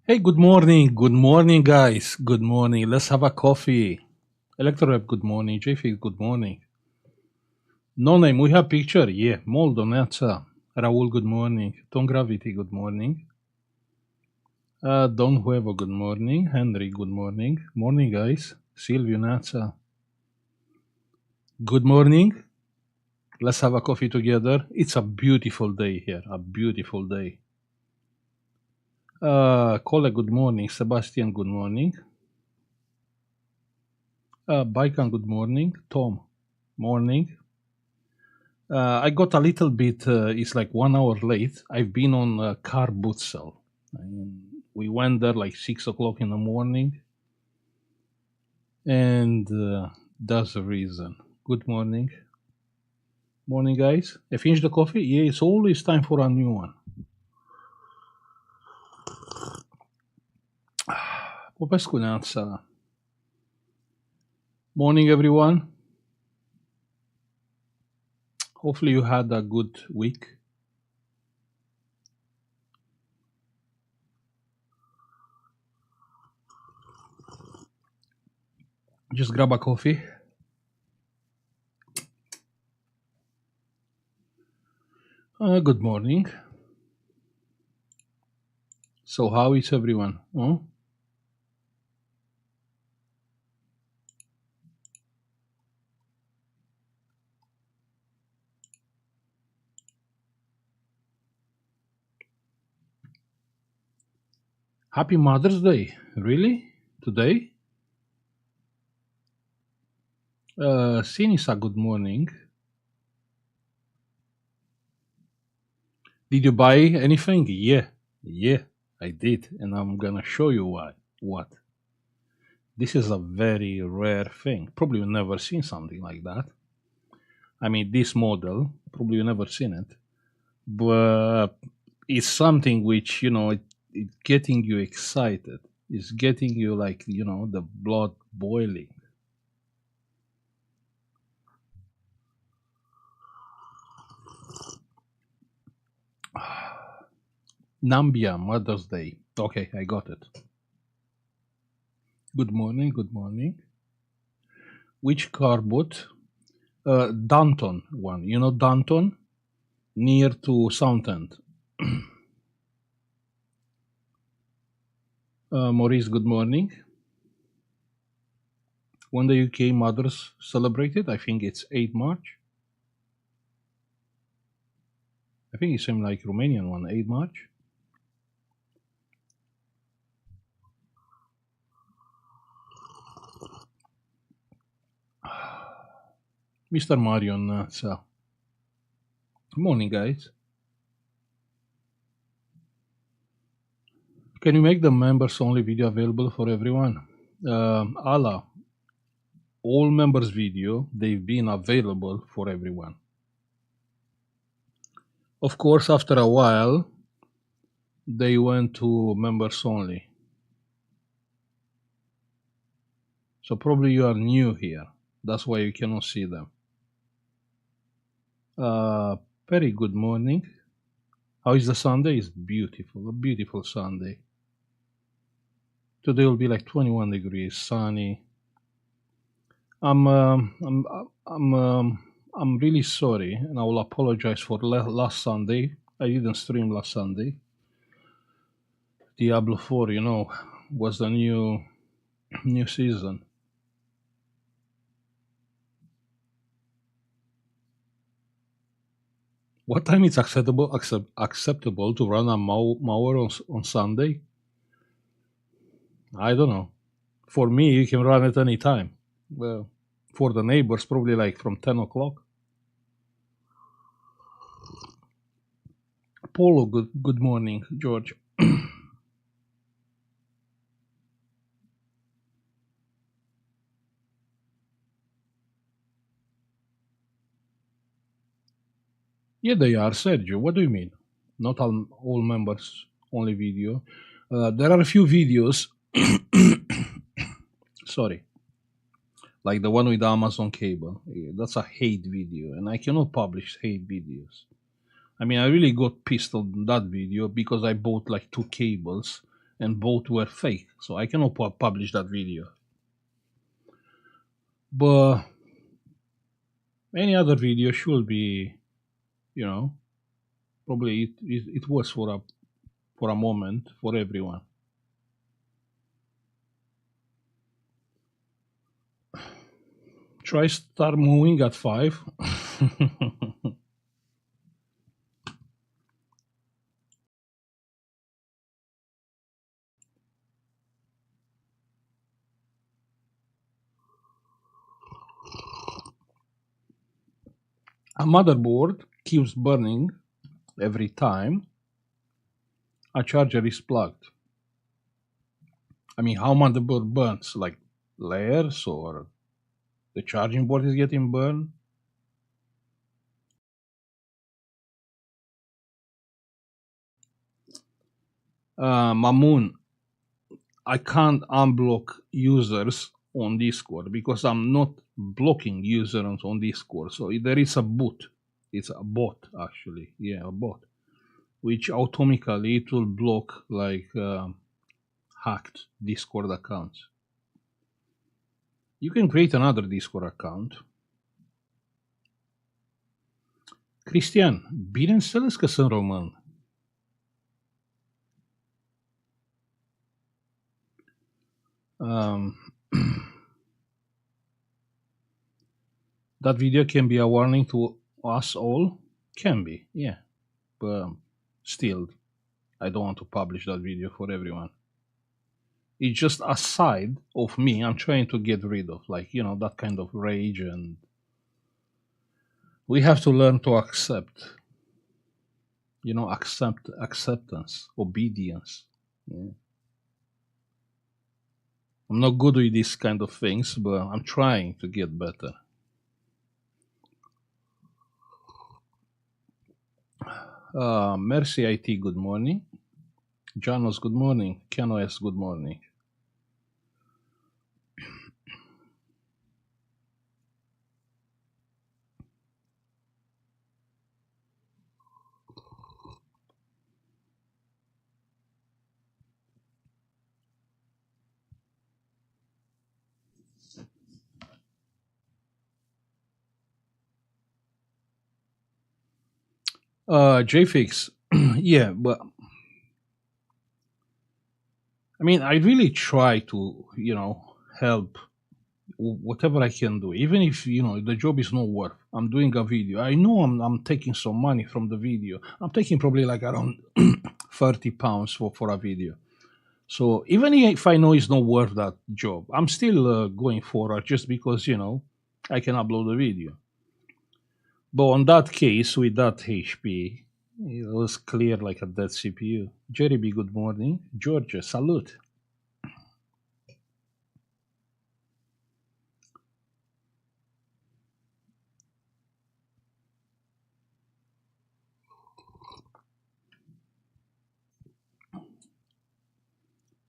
Hey, good morning, guys. Good morning. Let's have a coffee. Electorep, good morning. JF, good morning. No name, we have picture. Yeah, Moldo, Netza. Raul, good morning. Tom Gravity, good morning. Don Huevo, good morning. Henry, good morning. Morning, guys. Silvio, Netza. Good morning. Let's have a coffee together. It's a beautiful day here. A beautiful day. Cole, good morning. Sebastian, good morning. Baikan, good morning. Tom, morning. I got a little bit, it's like 1 hour late. I've been on Car Butzel. We went there like 6 o'clock in the morning, and that's the reason. Good morning. Morning, guys. I finished the coffee. Yeah, it's always time for a new one. Popescu Neața. Morning, everyone. Hopefully, you had a good week. Just grab a coffee. Good morning. So, how is everyone? Oh? Happy Mother's Day. Really? Today? Sinisa, good morning. Did you buy anything? Yeah, I did, and I'm gonna show you why. What? This is a very rare thing. Probably you've never seen something like that. I mean, this model, probably you've never seen it, but it's something which it getting you excited. It's getting you like the blood boiling. Nambia Mother's Day. Okay, I got it. Good morning. Good morning. Which car bought? Danton one. You know Danton? Near to Southend. Maurice, good morning. When the UK Mothers celebrated, I think it's 8 March. I think it's same like Romanian one, 8 March. Mr. Marion, good morning, guys. Can you make the members only video available for everyone? Allah, all members video, they've been available for everyone. Of course, after a while, they went to members only. So probably you are new here. That's why you cannot see them. Very good morning. How is the Sunday? It's beautiful, a beautiful Sunday. Today will be like 21 degrees, sunny. I'm really sorry, and I will apologize for last Sunday. I didn't stream last Sunday. Diablo 4, was the new season. What time is acceptable to run a mower on Sunday? I don't know. For me, you can run at any time. Well, for the neighbors, probably like from 10 o'clock. Polo, good morning, George. Yeah, they are, Sergio. What do you mean? Not all members, only video. There are a few videos, sorry, like the one with Amazon cable. That's a hate video, and I cannot publish hate videos. I mean, I really got pissed on that video because I bought like 2 cables and both were fake. So I cannot publish that video. But any other video should be, you know, probably it was for a moment for everyone. Try start moving at 5. A motherboard keeps burning every time a charger is plugged. I mean, how motherboard burns? Like layers, or the charging board is getting burned? Mamoon, I can't unblock users on Discord because I'm not blocking users on Discord. So there is a bot. It's a bot, actually. Yeah, a bot, which automatically it will block like hacked Discord accounts. You can create another Discord account. Cristian, bineînțeles că sunt român. That video can be a warning to us all. Can be, yeah. But still, I don't want to publish that video for everyone. It's just a side of me I'm trying to get rid of, like, that kind of rage, and we have to learn to accept, acceptance, obedience. Yeah. I'm not good with these kind of things, but I'm trying to get better. Mercy IT, good morning. Janos, good morning. KenOS, good morning. JFix, yeah, but I mean, I really try to, help whatever I can do, even if the job is not worth. I'm doing a video. I know I'm taking some money from the video. I'm taking probably like around £30 for a video. So even if I know it's not worth that job, I'm still going forward just because I can upload the video. But on that case, with that HP, it was clear like a dead CPU. Jerry B, good morning. Georgia, salute.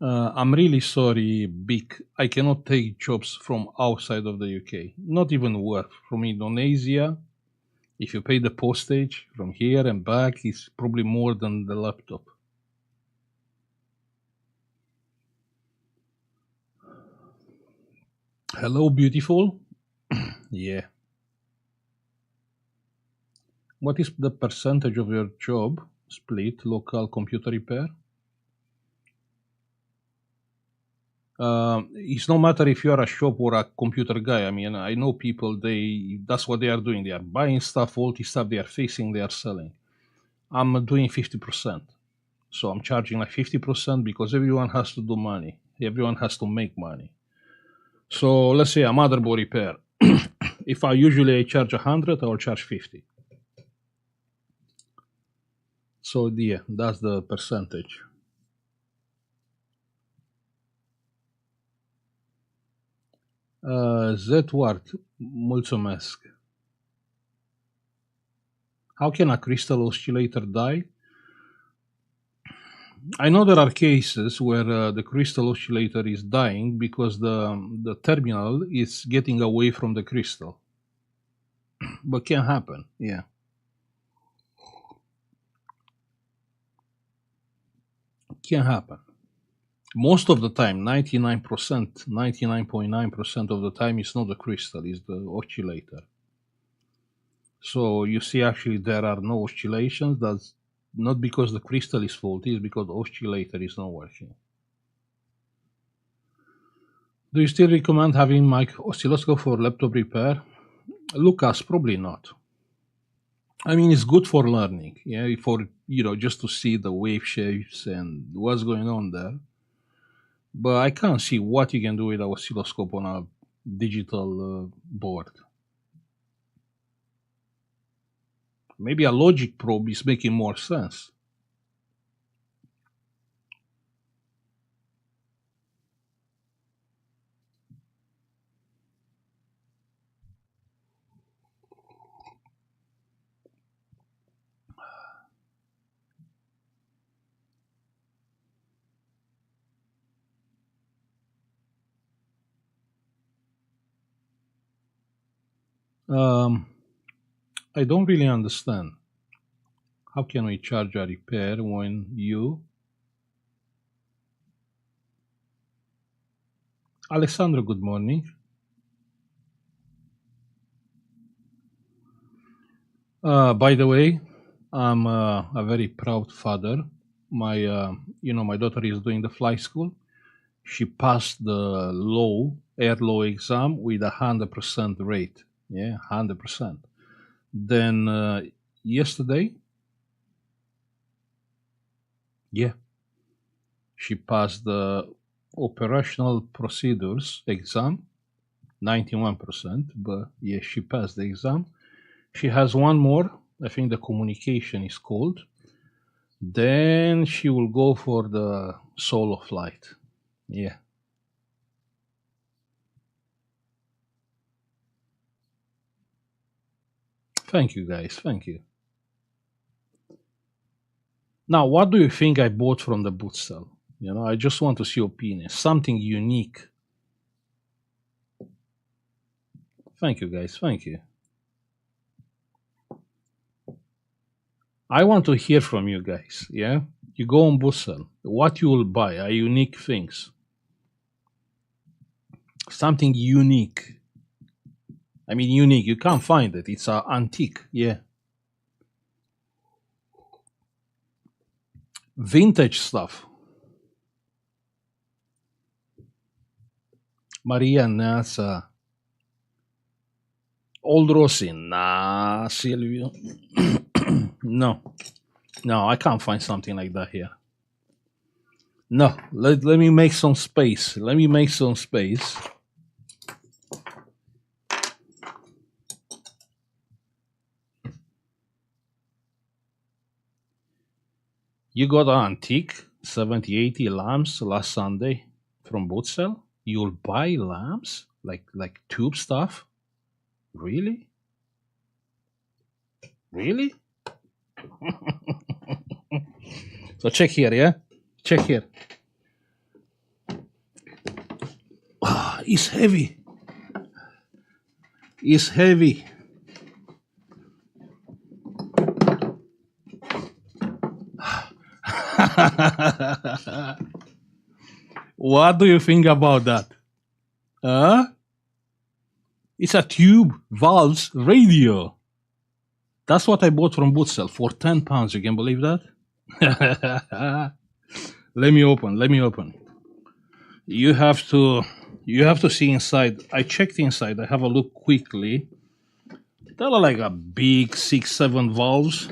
I'm really sorry, Big. I cannot take jobs from outside of the UK. Not even work from Indonesia. If you pay the postage from here and back, it's probably more than the laptop. Hello, beautiful. Yeah. What is the percentage of your job split local computer repair? It's no matter if you're a shop or a computer guy. I mean, I know people, that's what they are doing. They are buying stuff, faulty stuff, they are fixing, they are selling. I'm doing 50%. So I'm charging like 50% because everyone has to do money. Everyone has to make money. So let's say a motherboard repair. If I charge 100, I will charge 50. So yeah, that's the percentage. Zedward, mulțumesc. How can a crystal oscillator die? I know there are cases where the crystal oscillator is dying because the terminal is getting away from the crystal. But can happen, yeah. Can happen. Most of the time, 99%, 99.9% of the time, it's not the crystal, it's the oscillator. So you see, actually, there are no oscillations. That's not because the crystal is faulty, it's because the oscillator is not working. Do you still recommend having my oscilloscope for laptop repair? Lucas, probably not. I mean, it's good for learning, yeah, for, just to see the wave shapes and what's going on there. But I can't see what you can do with an oscilloscope on a digital board. Maybe a logic probe is making more sense. I don't really understand. How can we charge a repair when you... Alessandro, good morning. By the way, I'm a very proud father. My daughter is doing the flight school. She passed the air law exam with 100% rate. Yeah, 100%. Then yesterday, she passed the operational procedures exam, 91%, but yes, she passed the exam. She has one more, I think the communication is called. Then she will go for the solo flight. Yeah. Thank you, guys. Thank you. Now, what do you think I bought from the boot sale? I just want to see opinions. Something unique. Thank you, guys. Thank you. I want to hear from you guys. Yeah, you go on boot sale. What you will buy are unique things. Something unique. I mean, unique. You can't find it. It's antique. Yeah. Vintage stuff. Maria Nasa. Old Rossi. Nah, Silvio. No, I can't find something like that here. No, let me make some space. You got an antique 70-80 lamps last Sunday from boot sale? You'll buy lamps? Like tube stuff? Really? So check here, yeah? Check here. It's heavy. What do you think about that? It's a tube valves radio. That's what I bought from boot sale for £10. You can believe that? Let me open. You have to see inside. I checked inside. I have a look quickly. There are like a big 6-7 valves.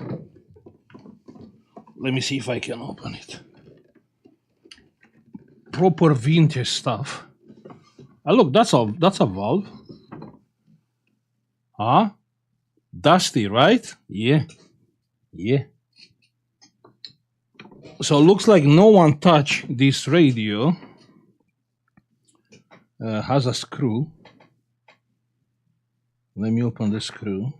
Let me see if I can open it. Proper vintage stuff. Look, that's a valve. Huh? Dusty, right? Yeah. So it looks like no one touched this radio. Has a screw. Let me open the screw.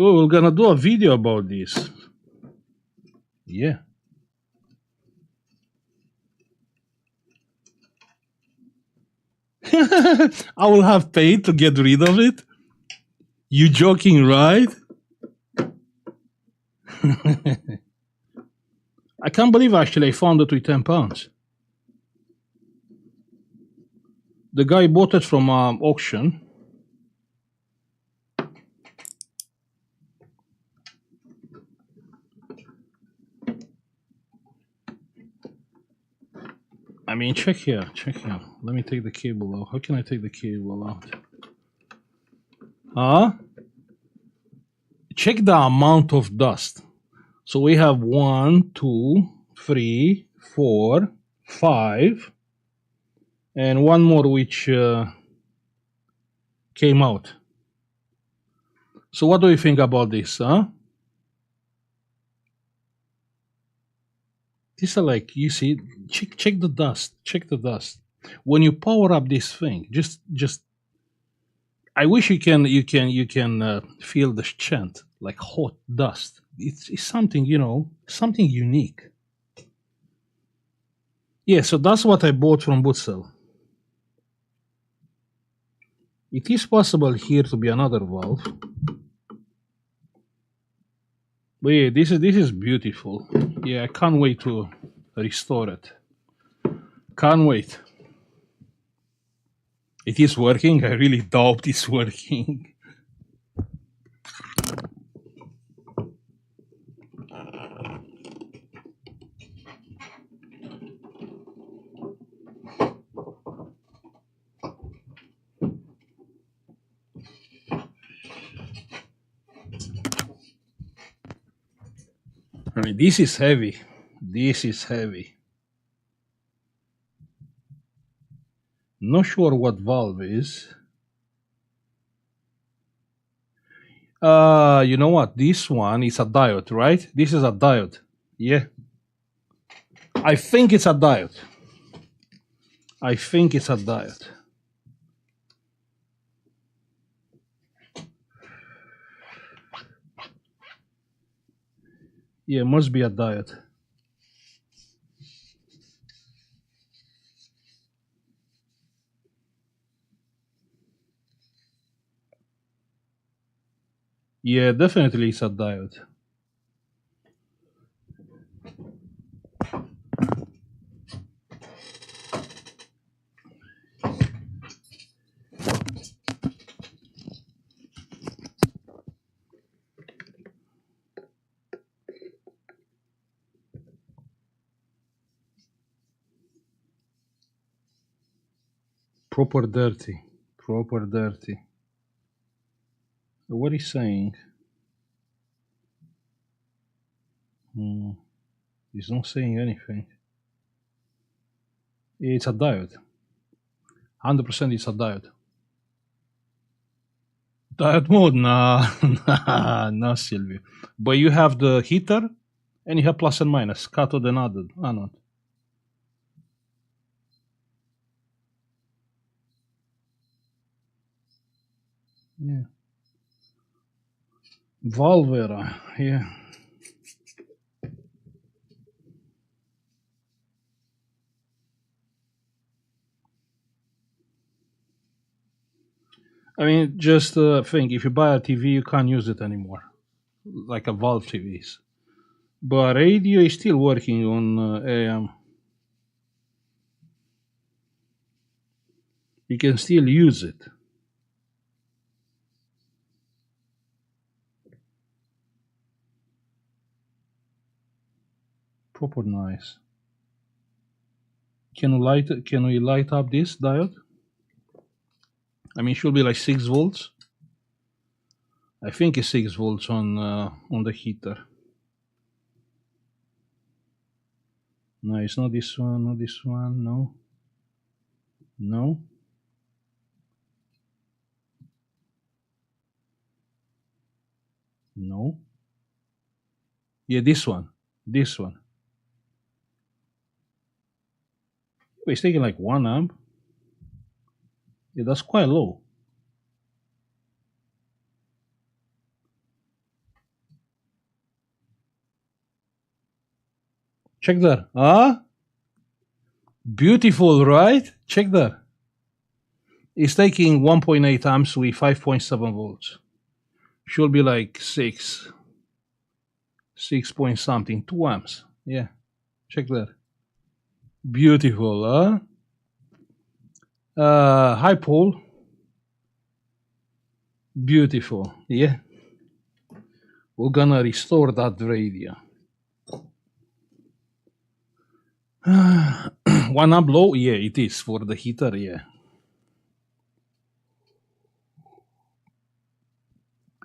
Oh, we're gonna do a video about this. Yeah. I will have paid to get rid of it. You joking, right? I can't believe actually I found it with £10. The guy bought it from auction. I mean, check here, check here. Let me take the cable out. How can I take the cable out? Check the amount of dust. So we have 1, 2, 3, 4, 5, and one more which came out. So what do you think about this, huh? These are like, you see, check the dust, check the dust. When you power up this thing, just I wish you can feel the chant like hot dust. It's something, you know, something unique. Yeah, so that's what I bought from Bootsell. It is possible here to be another valve. But yeah, this is beautiful. Yeah, I can't wait to restore it. Can't wait. It is working. I really doubt it's working. I mean, this is heavy. This is heavy. Not sure what valve is. You know what? This one is a diode, right? This is a diode. Yeah. I think it's a diode. I think it's a diode. Yeah, must be a diode. Yeah, definitely it's a diode. Proper dirty. Proper dirty. What is saying? He's not saying anything. It's a diode. 100% it's a diode. Diode mode? Nah, nah, Silvio. But you have the heater, and you have plus and minus, cathode and anode. Yeah. Valvera, yeah. I mean, just think, if you buy a TV, you can't use it anymore, like a valve TVs. But radio is still working on AM. You can still use it. Proper nice. Can we light up this diode? I mean, it should be like 6 volts. I think it's 6 volts on the heater. No, it's not this one, not this one, no. No. No. Yeah, this one. This one. Wait, it's taking like 1 amp. Yeah, that's quite low. Check that. Ah? Beautiful, right? Check that. It's taking 1.8 amps with 5.7 volts. Should be like 6 6 point something, 2 amps. Yeah, check that. Beautiful, huh? Hi, Paul. Beautiful. Yeah. We're gonna restore that radio. 1 amp low? Yeah, it is for the heater, yeah.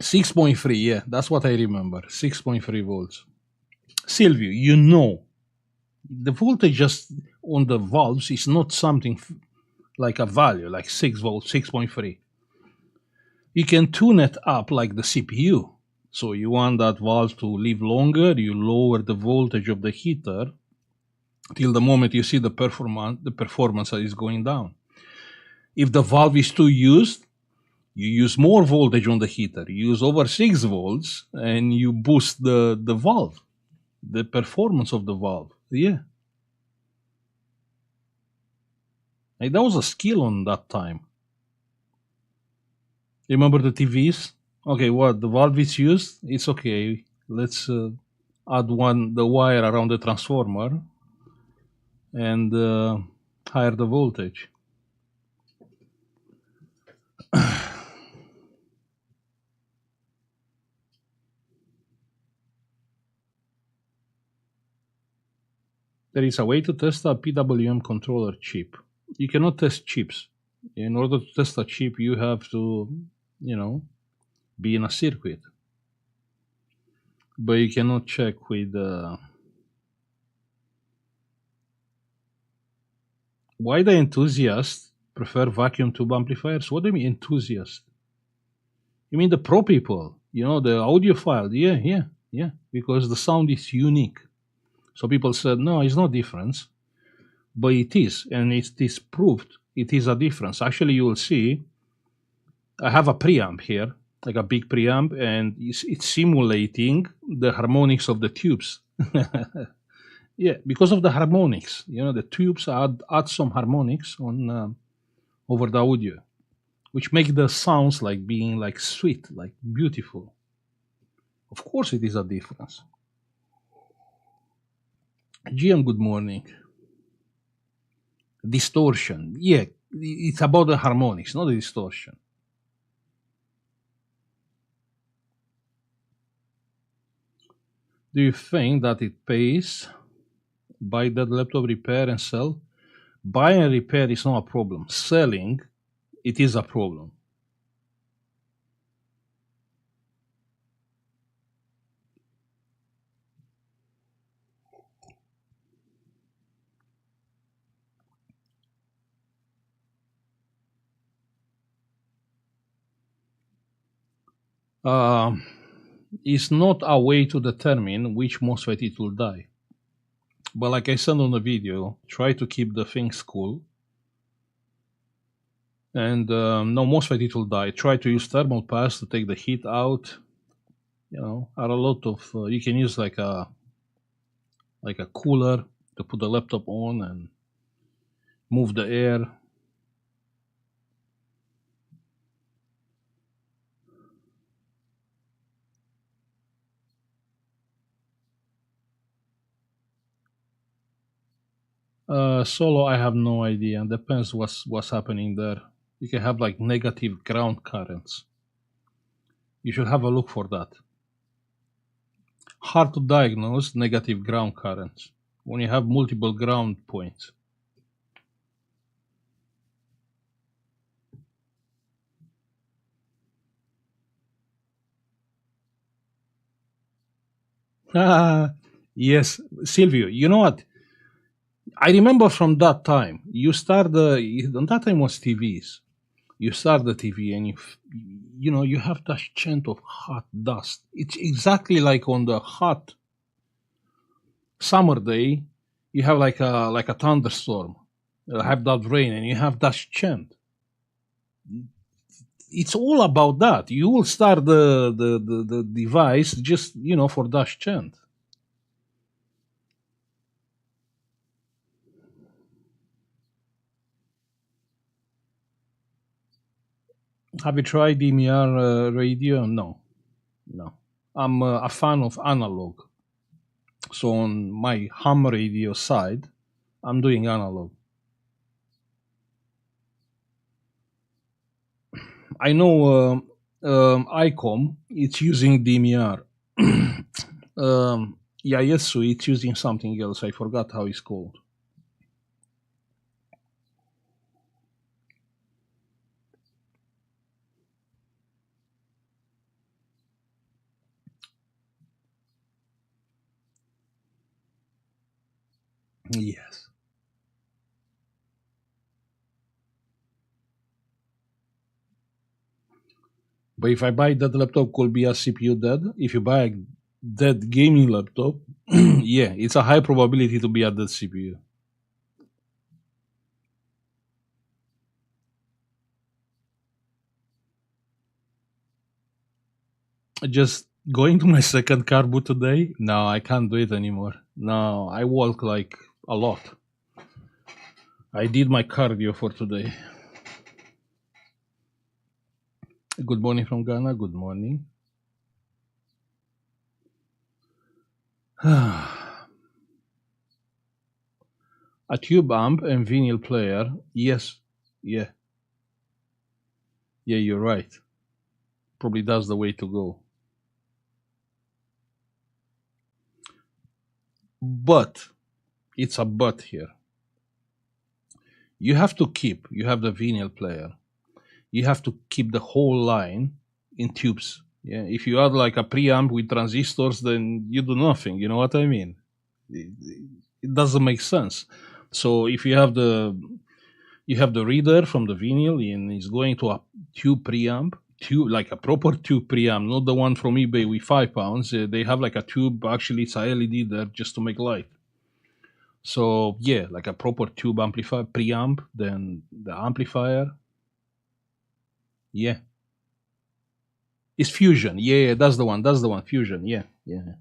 6.3, yeah, that's what I remember. 6.3 volts. Silvio, you know, the voltage just on the valves is not something like a value, like 6 volts, 6.3. You can tune it up like the CPU. So you want that valve to live longer, you lower the voltage of the heater till the moment you see the performance is going down. If the valve is too used, you use more voltage on the heater. You use over 6 volts and you boost the valve, the performance of the valve. Yeah. Like, that was a skill on that time. Remember the TVs? Okay, what the valve is used? It's okay. Let's add the wire around the transformer and higher the voltage. There is a way to test a PWM controller chip. You cannot test chips. In order to test a chip, you have to, be in a circuit. But you cannot check with. Why the enthusiasts prefer vacuum tube amplifiers? What do you mean enthusiast? You mean the pro people? The audiophile? Yeah. Because the sound is unique. So people said, no, it's no difference. But it is, and it is proved it is a difference. Actually, you will see, I have a preamp here, like a big preamp, and it's simulating the harmonics of the tubes. Yeah, because of the harmonics. The tubes add some harmonics on over the audio, which make the sounds like being like sweet, like beautiful. Of course, it is a difference. GM, good morning. Distortion, yeah, it's about the harmonics, not the distortion. Do you think that it pays buy that laptop, repair and sell? Buy and repair is not a problem. Selling, it is a problem. It's not a way to determine which MOSFET it will die. But like I said on the video, try to keep the things cool. And no MOSFET it will die. Try to use thermal pass to take the heat out. Are a lot of you can use like a cooler to put the laptop on and move the air. Solo, I have no idea. Depends what's happening there. You can have like negative ground currents. You should have a look for that. Hard to diagnose negative ground currents when you have multiple ground points. Yes, Silvio, you know what? I remember from that time, on that time was TVs. You start the TV and you have that chant of hot dust. It's exactly like on the hot summer day, you have like a thunderstorm, have that rain, and you have that chant. It's all about that. You will start the device just for that chant. Have you tried DMR radio? No. I'm a fan of analog. So on my ham radio side, I'm doing analog. I know ICOM, it's using DMR. Yaesu, it's using something else. I forgot how it's called. Yes. But if I buy that laptop, could be a CPU dead. If you buy a dead gaming laptop, yeah, it's a high probability to be a dead CPU. Just going to my second car boot today. No, I can't do it anymore. No, I walk like a lot. I did my cardio for today. Good morning from Ghana. Good morning. A tube amp and vinyl player. Yes. Yeah. Yeah, you're right. Probably that's the way to go. But it's a but here. You have the vinyl player. You have to keep the whole line in tubes. Yeah. If you add like a preamp with transistors, then you do nothing. You know what I mean? It doesn't make sense. So if you have the reader from the vinyl and it's going to a tube preamp, like a proper tube preamp, not the one from eBay with £5. They have like a tube. Actually, it's a LED there just to make light. So yeah, like a proper tube amplifier preamp, then the amplifier. Yeah, it's Fusion. Yeah, that's the one. That's the one. Fusion. Yeah, yeah.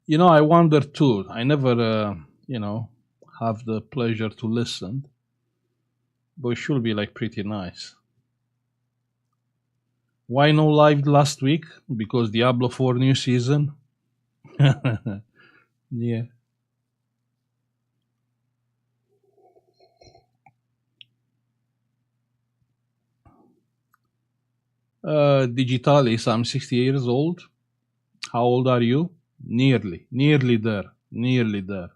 You know, I wonder too. I never, have the pleasure to listen, but it should be like pretty nice. Why no live last week? Because Diablo 4 new season. Yeah. Digitalis, I'm 60 years old. How old are you? Nearly there. Nearly there.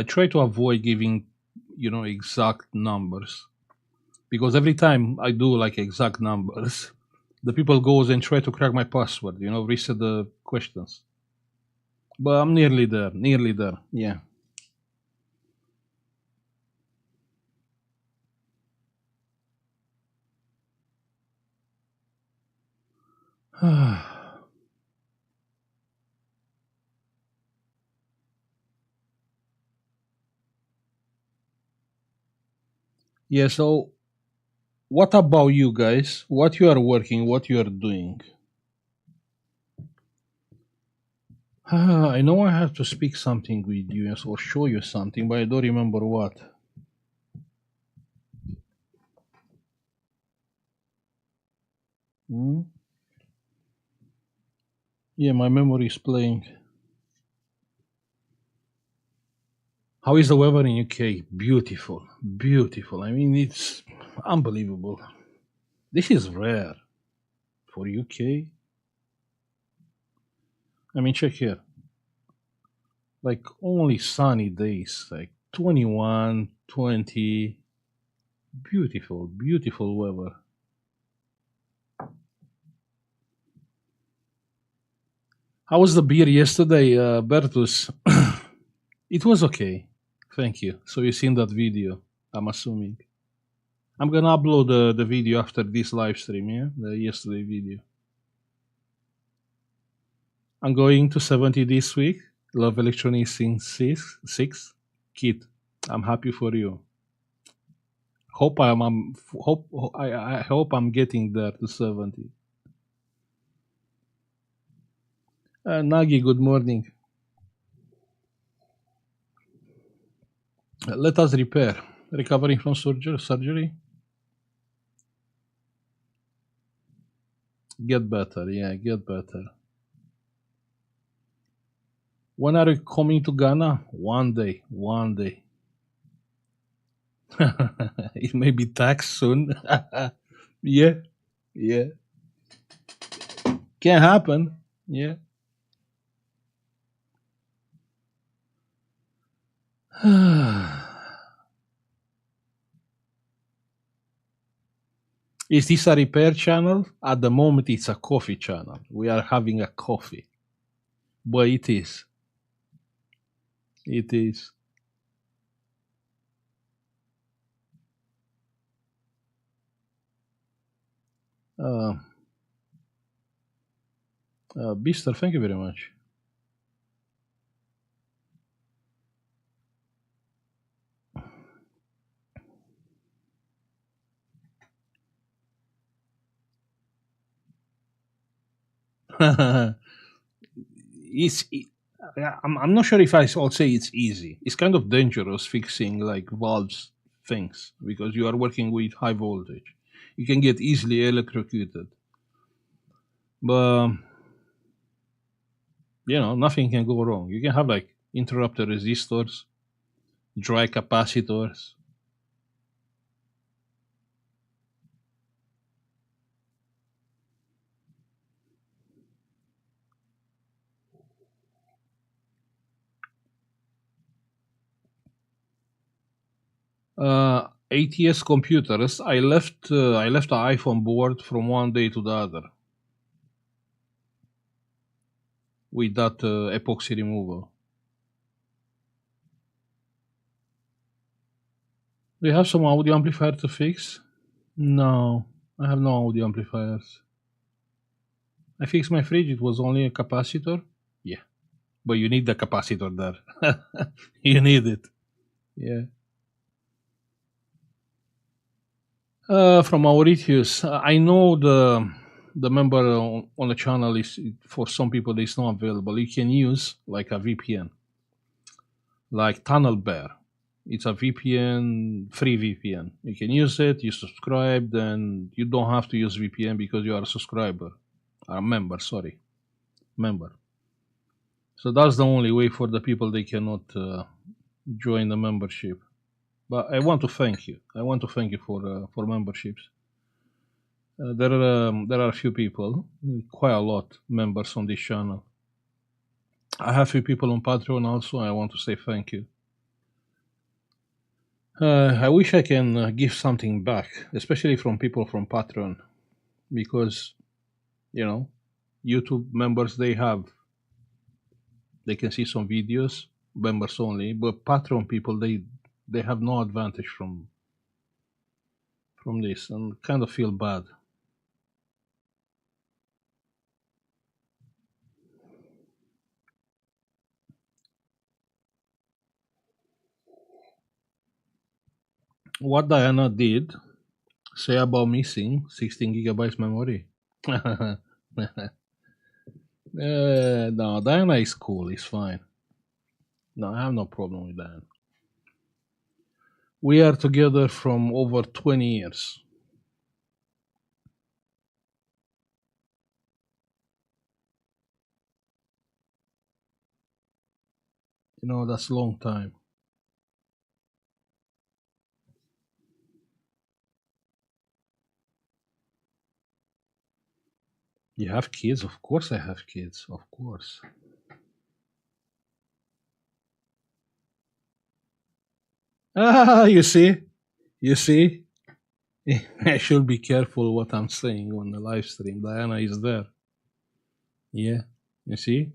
Try to avoid giving, exact numbers, because every time I do like exact numbers, the people goes and try to crack my password. Reset the questions. But I'm nearly there. Nearly there. Yeah. Yeah. So, what about you guys? What you are working? What you are doing? I know I have to speak something with you or show you something, but I don't remember what. Hmm? Yeah, my memory is playing. How is the weather in UK? Beautiful, beautiful. I mean, it's unbelievable. This is rare for UK. I mean, check here. Like only sunny days, like 21, 20. Beautiful, beautiful weather. How was the beer yesterday, Bertus? It was okay. Thank you. So you seen that video, I'm assuming. I'm gonna upload the video after this live stream, yeah? The yesterday video. I'm going to 70 this week. Love Electronics in 6. Kid, I'm happy for you. I hope I'm getting there to 70. Nagi, good morning. Let us repair. Recovering from surgery. Get better, yeah, get better. When are you coming to Ghana? One day, one day. It may be taxed soon. Yeah, yeah. Can happen. Yeah. Is this a repair channel? At the moment, it's a coffee channel. We are having a coffee. But it is. It is. Uh, Bister, thank you very much. it's. I'm not sure if I'll say it's easy. It's kind of dangerous fixing like valves things because you are working with high voltage. You can get easily electrocuted. But nothing can go wrong. You can have like interrupter resistors, dry capacitors. 8 years computers. I left the iPhone board from one day to the other with that epoxy removal. Do you have some audio amplifier to fix? No, I have no audio amplifiers. I fixed my fridge. It was only a capacitor. Yeah, but you need the capacitor there. You need it. Yeah. From Mauritius, I know the member on the channel is for some people it's not available. You can use like a VPN, like Tunnel Bear. It's a VPN, free VPN. You can use it. You subscribe, then you don't have to use VPN because you are a subscriber, a member. Sorry, member. So that's the only way for the people they cannot join the membership. But I want to thank you. I want to thank you for memberships. There are a few people, quite a lot, members on this channel. I have few people on Patreon also. I want to say thank you. I wish I can give something back, especially from people from Patreon, because you know, YouTube members they can see some videos, members only, but Patreon people they have no advantage from this, and kind of feel bad. What Diana did say about missing 16 gigabytes memory. No, Diana is cool. It's fine. No, I have no problem with that. We are together from over 20 years. That's a long time. You have kids? Of course I have kids. Of course. Ah, you see? You see? I should be careful what I'm saying on the live stream. Diana is there. Yeah. You see?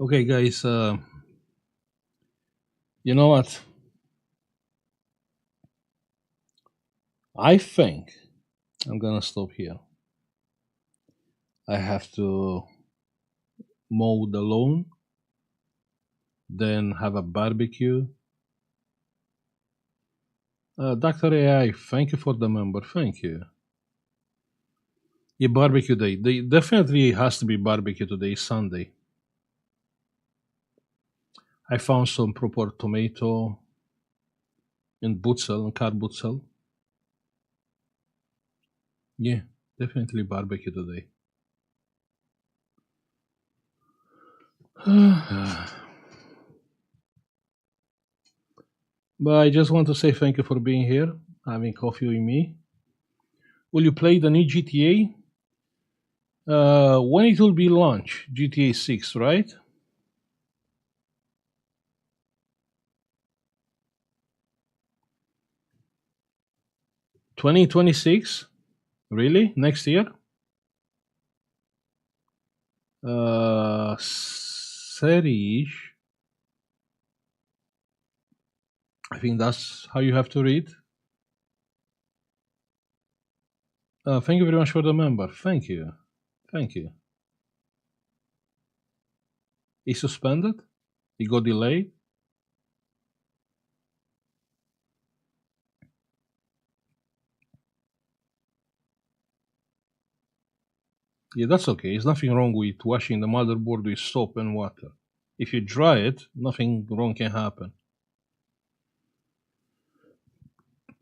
Okay, guys. You know what? I think I'm gonna stop here. I have to mow the lawn, then have a barbecue. Dr. AI, thank you for the member. Thank you. Yeah, barbecue day. They definitely has to be barbecue today, Sunday. I found some proper tomato in Butzel, in Car Butzel. Yeah, definitely barbecue today. But I just want to say thank you for being here, having coffee with me. Will you play the new GTA? When it will be launched? GTA 6, right? 2026? Really? Next year? Serish. I think that's how you have to read. Thank you very much for the member. Thank you. Thank you. He's suspended? He got delayed? Yeah, that's okay. There's nothing wrong with washing the motherboard with soap and water. If you dry it, nothing wrong can happen.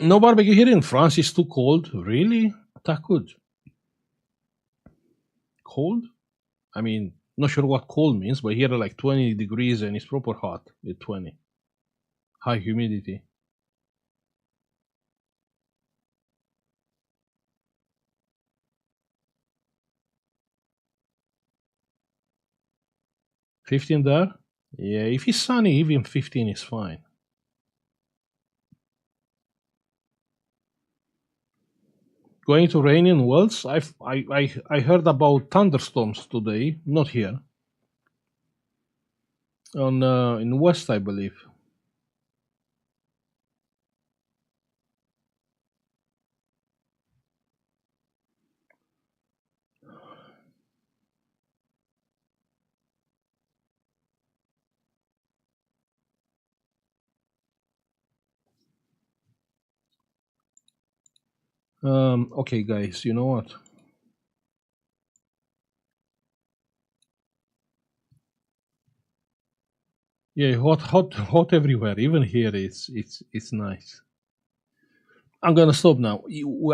No barbecue here in France. It's too cold. Really? That good. Cold? I mean, not sure what cold means, but here are like 20 degrees and it's proper hot at 20. High humidity. $15 there? Yeah, if it's sunny, even 15 is fine. Going to rain in Wales? I heard about thunderstorms today. Not here. On in West, I believe. Okay, guys, you know what? Yeah, hot everywhere. Even here, it's nice. I'm gonna stop now.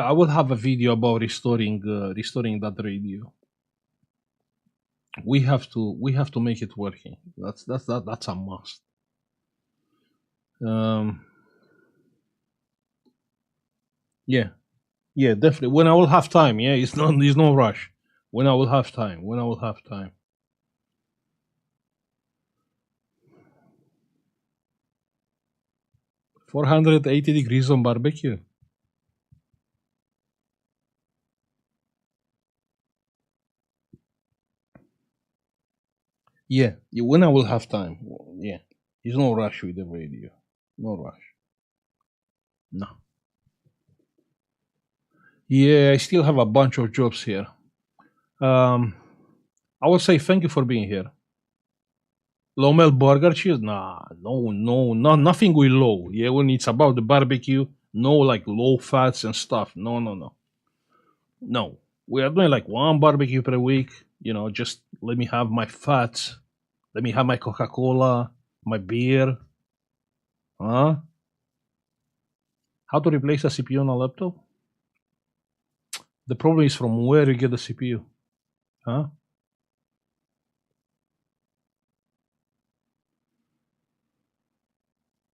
I will have a video about restoring that radio. We have to make it working. That's a must. Um, yeah, yeah, definitely. When I will have time. Yeah, it's no rush. When I will have time. When I will have time. 480 degrees on barbecue. Yeah, when I will have time. Yeah, there's no rush with the radio. No rush. No. Yeah, I still have a bunch of jobs here. Um, I will say thank you for being here. Low mel burger cheese? Nah, no, nothing with low. Yeah, when it's about the barbecue, no like low fats and stuff. No. We are doing like one barbecue per week. Just let me have my fats. Let me have my Coca Cola, my beer. Huh? How to replace a CPU on a laptop? The problem is from where you get the CPU. Huh?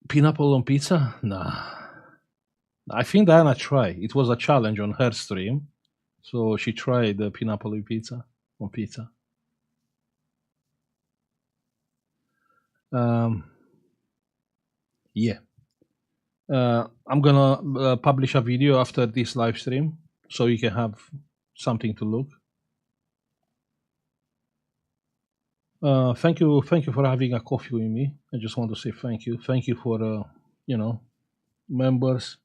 Pineapple on pizza? Nah. I think Diana tried. It was a challenge on her stream. So she tried the pineapple pizza on pizza. Um, yeah. I'm gonna publish a video after this live stream so you can have something to look. Thank you for having a coffee with me. I just want to say thank you for members,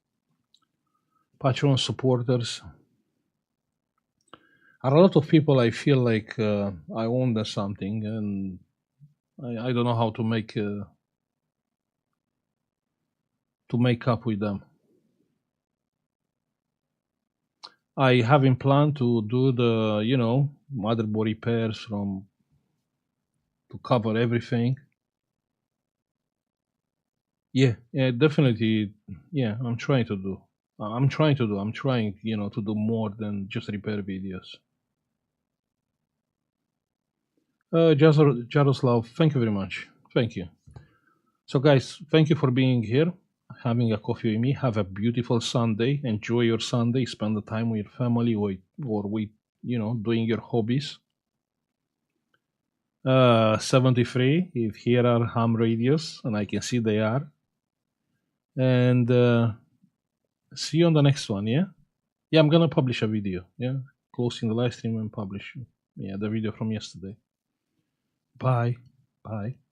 Patreon supporters. A lot of people, I feel like I own them something, and I don't know how to make up with them. I have in plan to do the motherboard repairs from to cover everything. Yeah, yeah, definitely. Yeah, I'm trying to do. I'm trying to do. I'm trying, to do more than just repair videos. Jaroslav, thank you very much. Thank you. So, guys, thank you for being here, having a coffee with me. Have a beautiful Sunday. Enjoy your Sunday. Spend the time with your family or with, doing your hobbies. 73, if here are ham radios, and I can see they are. And see you on the next one, yeah? Yeah, I'm gonna publish a video, yeah? Closing the live stream and publish, yeah, the video from yesterday. Bye. Bye.